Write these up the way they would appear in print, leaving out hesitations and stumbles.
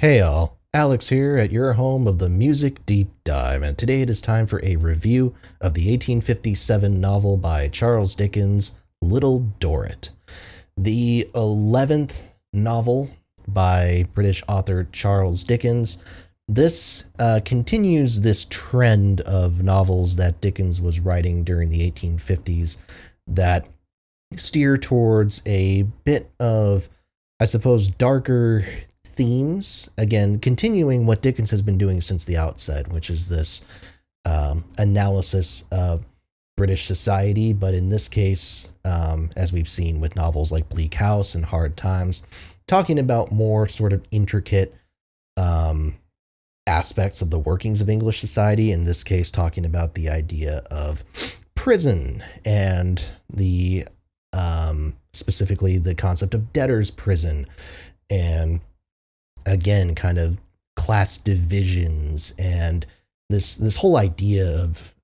Hey all, Alex here at your home of the Music Deep Dive, and today it is time for a review of the 1857 novel by Charles Dickens, Little Dorrit. The 11th novel by British author Charles Dickens. This continues this trend of novels that Dickens was writing during the 1850s that steer towards a bit of, I suppose, darker themes. Again, continuing what Dickens has been doing since the outset, which is this analysis of British society, but in this case, as we've seen with novels like Bleak House and Hard Times, talking about more sort of intricate aspects of the workings of English society. In this case, talking about the idea of prison and the specifically the concept of debtor's prison, and again, kind of class divisions, and this whole idea of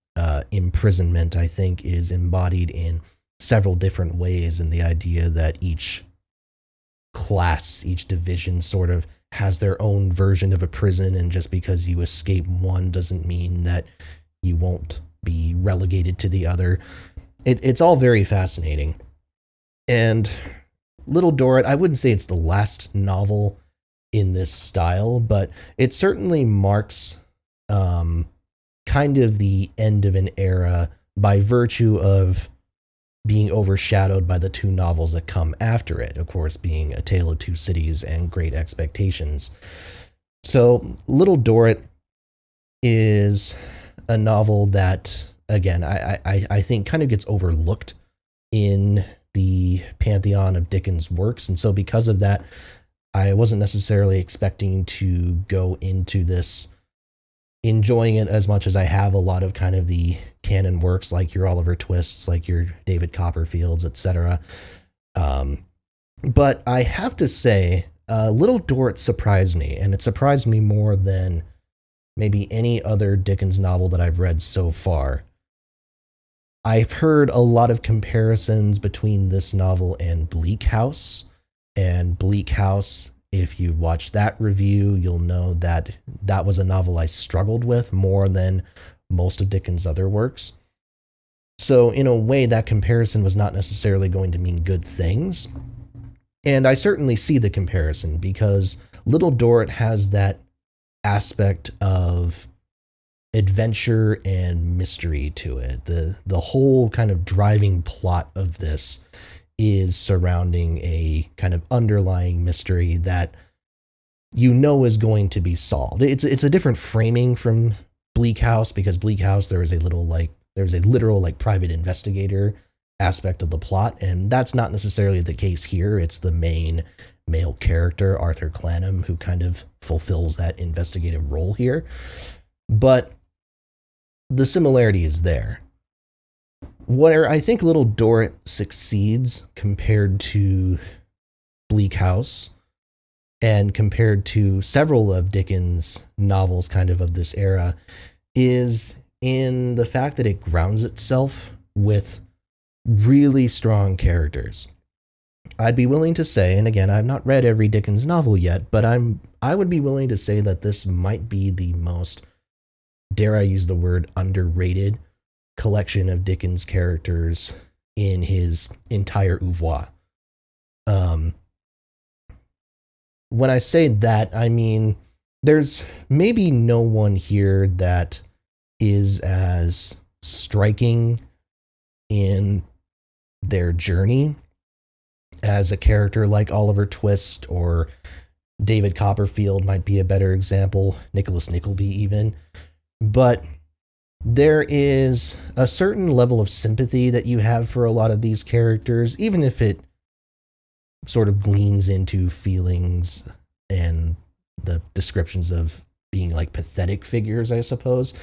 imprisonment, I think, is embodied in several different ways, in the idea that each class, each division sort of has their own version of a prison, and just because you escape one doesn't mean that you won't be relegated to the other. It's all very fascinating. And Little Dorrit, I wouldn't say it's the last novel in this style, but it certainly marks kind of the end of an era by virtue of being overshadowed by the two novels that come after it, of course, being A Tale of Two Cities and Great Expectations. So Little Dorrit is a novel that, again, I think kind of gets overlooked in the pantheon of Dickens' works, and so because of that, I wasn't necessarily expecting to go into this enjoying it as much as I have a lot of kind of the canon works, like your Oliver Twists, like your David Copperfields, etc. But I have to say, Little Dorrit surprised me, and it surprised me more than maybe any other Dickens novel that I've read so far. I've heard a lot of comparisons between this novel and Bleak House. And Bleak House, if you watch that review, you'll know that that was a novel I struggled with more than most of Dickens' other works. So in a way, that comparison was not necessarily going to mean good things. And I certainly see the comparison, because Little Dorrit has that aspect of adventure and mystery to it. The whole kind of driving plot of this is surrounding a kind of underlying mystery that you know is going to be solved. It's a different framing from Bleak House, because Bleak House there's a literal like private investigator aspect of the plot, and that's not necessarily the case here. It's the main male character, Arthur Clanham, who kind of fulfills that investigative role here. But the similarity is there. Where I think Little Dorrit succeeds compared to Bleak House, and compared to several of Dickens' novels kind of this era, is in the fact that it grounds itself with really strong characters. I'd be willing to say, and again, I've not read every Dickens novel yet, but I would be willing to say that this might be the most, dare I use the word, underrated collection of Dickens characters in his entire oeuvre. When I say that, I mean there's maybe no one here that is as striking in their journey as a character like Oliver Twist, or David Copperfield might be a better example, Nicholas Nickleby even. But there is a certain level of sympathy that you have for a lot of these characters, even if it sort of gleans into feelings and the descriptions of being like pathetic figures, I suppose.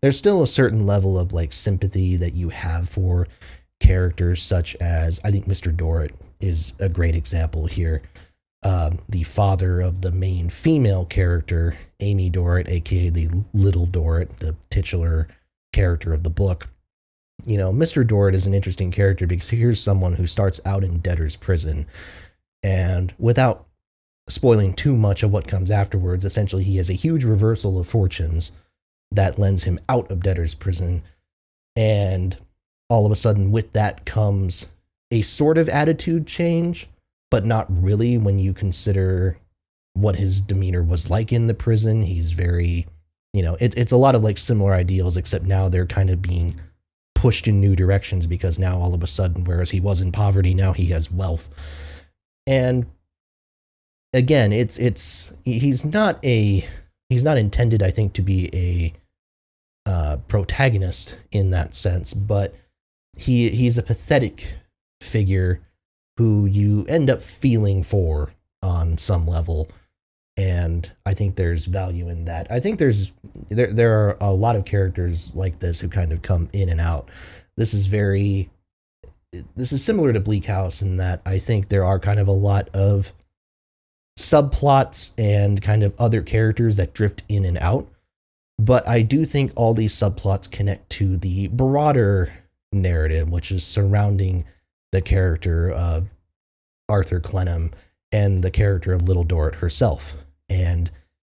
There's still a certain level of like sympathy that you have for characters such as, I think Mr. Dorrit is a great example here. The father of the main female character, Amy Dorrit, aka the Little Dorrit, the titular character of the book. You know, Mr. Dorrit is an interesting character because here's someone who starts out in debtor's prison, and without spoiling too much of what comes afterwards, essentially he has a huge reversal of fortunes that lends him out of debtor's prison. And all of a sudden, with that comes a sort of attitude change, but not really when you consider what his demeanor was like in the prison. He's very, it's a lot of like similar ideals, except now they're kind of being pushed in new directions because now all of a sudden, whereas he was in poverty, now he has wealth. And again, he's not intended, I think, to be a protagonist in that sense, but he's a pathetic figure who you end up feeling for on some level, and I think there's value in that. I think there are a lot of characters like this who kind of come in and out. This is similar to Bleak House in that I think there are kind of a lot of subplots and kind of other characters that drift in and out. But I do think all these subplots connect to the broader narrative, which is surrounding the character of Arthur Clennam and the character of Little Dorrit herself, and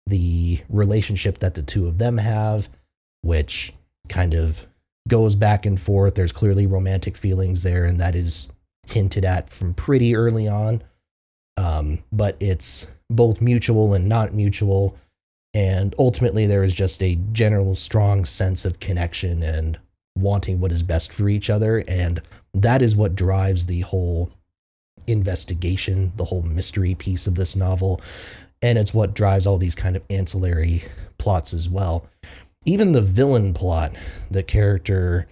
the relationship that the two of them have, which kind of goes back and forth. There's clearly romantic feelings there, and that is hinted at from pretty early on. But it's both mutual and not mutual. And ultimately, there is just a general strong sense of connection and wanting what is best for each other. And that is what drives the whole investigation, the whole mystery piece of this novel. And it's what drives all these kind of ancillary plots as well. Even the villain plot, the character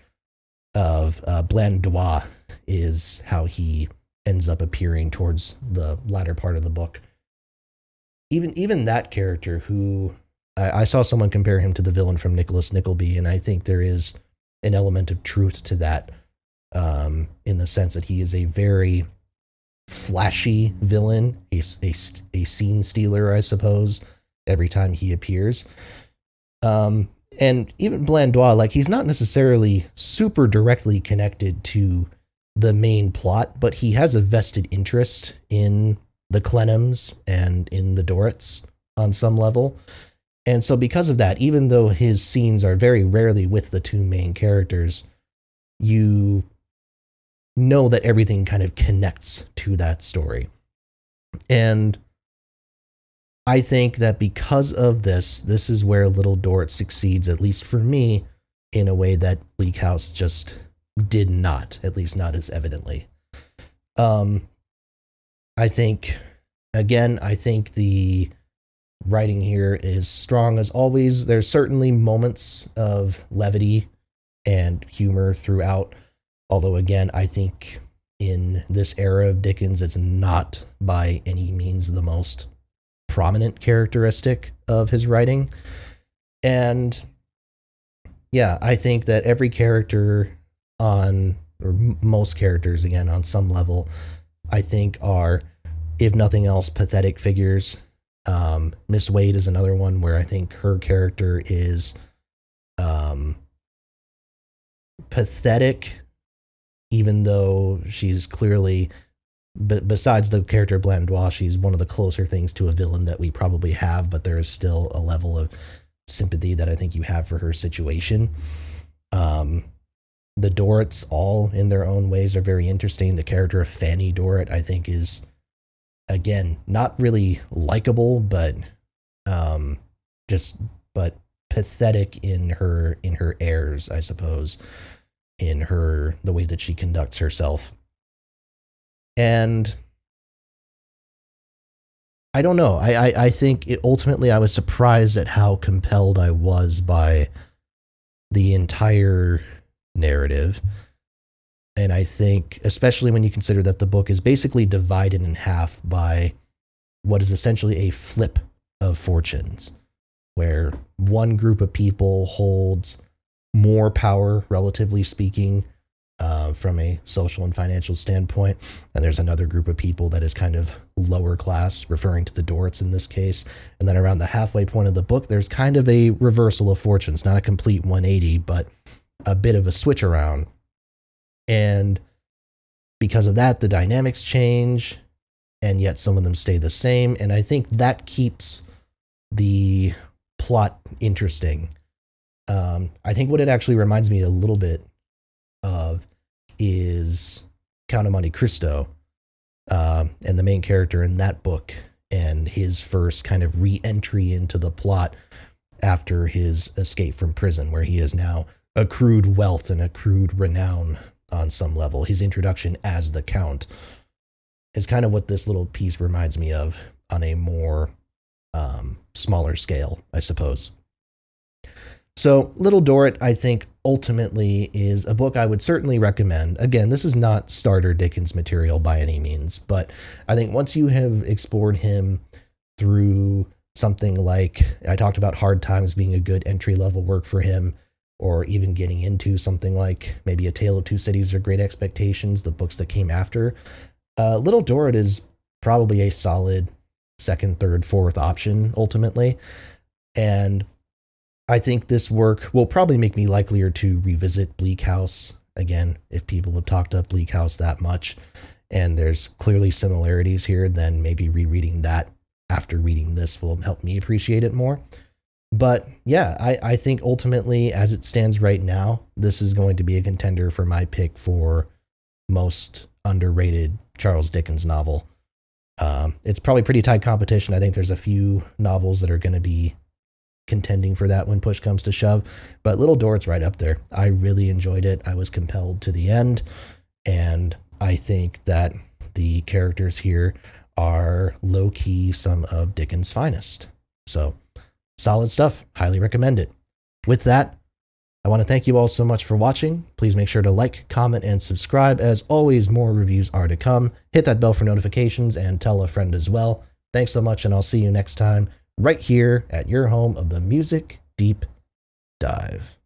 of Blandois, is how he ends up appearing towards the latter part of the book. Even that character, who I saw someone compare him to the villain from Nicholas Nickleby, and I think there is an element of truth to that, in the sense that he is a very flashy villain, a scene stealer, I suppose, every time he appears. And even Blandois, like, he's not necessarily super directly connected to the main plot, but he has a vested interest in the Clennams and in the Dorrits on some level. And so because of that, even though his scenes are very rarely with the two main characters, you know that everything kind of connects to that story. And I think that because of this is where Little Dorrit succeeds, at least for me, in a way that Bleak House just did not, at least not as evidently. I think the writing here is strong as always. There's certainly moments of levity and humor throughout, although again, I think in this era of Dickens, it's not by any means the most prominent characteristic of his writing. And yeah, I think that every character or most characters, again, on some level, I think are, if nothing else, pathetic figures. Miss Wade is another one where I think her character is pathetic, even though she's clearly, besides the character Blandois, she's one of the closer things to a villain that we probably have, but there is still a level of sympathy that I think you have for her situation. The Dorrits, all in their own ways, are very interesting. The character of Fanny Dorrit, I think, is, again, not really likable, but pathetic in her airs, I suppose, in the way that she conducts herself. And I don't know. I think ultimately I was surprised at how compelled I was by the entire narrative. And I think, especially when you consider that the book is basically divided in half by what is essentially a flip of fortunes, where one group of people holds more power, relatively speaking, from a social and financial standpoint, and there's another group of people that is kind of lower class, referring to the Dorrits in this case. And then around the halfway point of the book, there's kind of a reversal of fortunes, not a complete 180, but a bit of a switch around. And because of that, the dynamics change. and yet some of them stay the same. And I think that keeps the plot interesting. I think what it actually reminds me a little bit of is Count of Monte Cristo, and the main character in that book, and his first kind of re-entry into the plot after his escape from prison, where he has now accrued wealth and accrued renown on some level. His introduction as the Count is kind of what this little piece reminds me of on a more smaller scale, I suppose. So, Little Dorrit, I think, ultimately is a book I would certainly recommend. Again, this is not starter Dickens material by any means, but I think once you have explored him through something like, I talked about Hard Times being a good entry-level work for him, or even getting into something like maybe A Tale of Two Cities or Great Expectations, the books that came after, Little Dorrit is probably a solid second, third, fourth option, ultimately. And I think this work will probably make me likelier to revisit Bleak House again, if people have talked up Bleak House that much, and there's clearly similarities here, then maybe rereading that after reading this will help me appreciate it more. But yeah, I think ultimately, as it stands right now, this is going to be a contender for my pick for most underrated Charles Dickens novel. It's probably pretty tight competition. I think there's a few novels that are going to be contending for that when push comes to shove, but Little Dorrit's right up there. I really enjoyed it. I was compelled to the end, and I think that the characters here are low-key some of Dickens' finest. So, solid stuff. Highly recommend it. With that, I want to thank you all so much for watching. Please make sure to like, comment, and subscribe. As always, more reviews are to come. Hit that bell for notifications and tell a friend as well. Thanks so much, and I'll see you next time right here at your home of the Music Deep Dive.